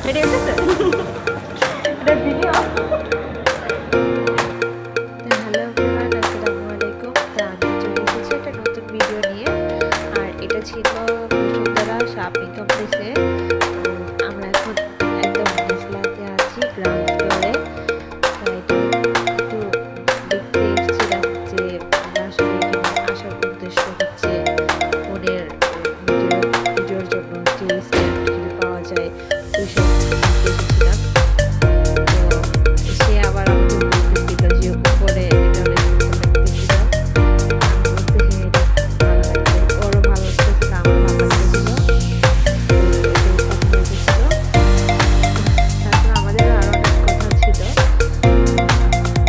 এটা এসেছে এটা ভিডিও। হ্যালো এভরিওয়ান, আসসালামু আলাইকুম। আমি চলে এসেছি একটা নতুন ভিডিও নিয়ে। আর এটা ছিল বসুন্ধরা শপিং কমপ্লেক্সে। আমরা এখন একদম নিচলাতে আছি, গ্রাউন্ড ফ্লোরে। এটা একটু দেখতে এসেছিলাম যে আমরা আসলে এখানে আসার উদ্দেশ্য হচ্ছে ফোনের ভিডিওর জন্য যে স্ট্যান্ড পাওয়া যায় ওই সব এসেছিলাম। তো সে আবার আমাকে বলতেছিল যে উপরে এটা অনেক সুন্দর লাগতেছিল। আমি বলতে হ্যাঁ এটা ভালো লাগছে, ওরও ভালো লাগতেছিল, আমারও ভালো লাগতেছিল। তো এটাই কথা হয়েছিল। তারপর আমাদের আরো অনেক কথা ছিল।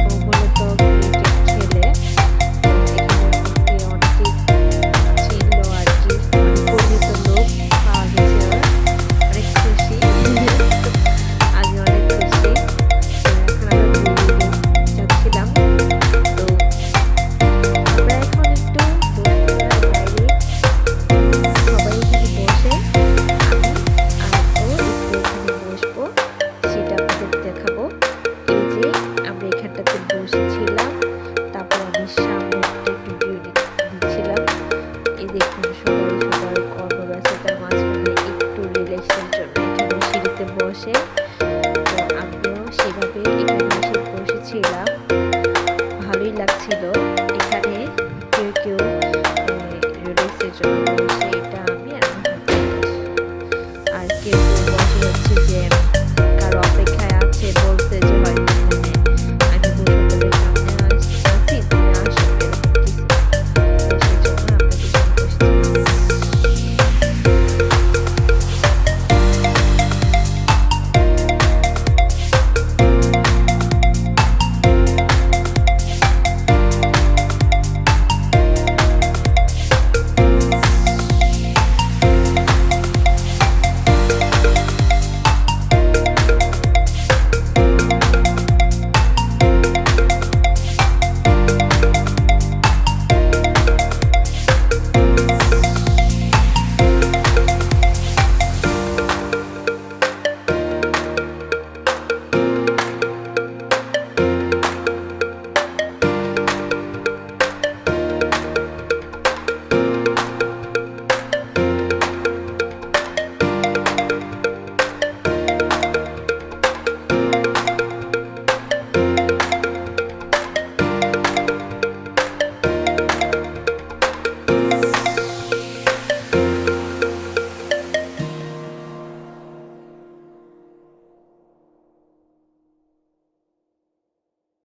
ও মূলত ক্রিকেট খেলে, এখানে অনেকেই ছিল আর কি, মানে পরিচিত লোক পাওয়া গেছে। ওর অনেক খুশি, আমি অনেক খুশি। তো এখন আমরা যাচ্ছিলাম। তো আমরা এখন একটু বসুন্ধরার বাইরে সবাই এখানে বসে, আমি আর ও একটু এখানে বসবো, সেটা আপনাদের দেখাবো। এই যে আমরা এখানটাতে বসেছিলাম, তারপর আমি সামনে একটু ভিউ দিচ্ছিলাম। এই দেখুন সবাই সবার কর্মব্যস্ততার মাঝখানে একটু রিল্যাক্সের জন্য এখানে সিঁড়িতে বসে। তো আমিও সেভাবে এখানে এসে বসেছিলাম, ভালোই লাগছিল। এখানে কেউ কেউ রিল্যাক্সের জন্য বসে, এটা আমি আর আমার হাজবেন্ড। আর কেউ কেউ বসে হচ্ছে যে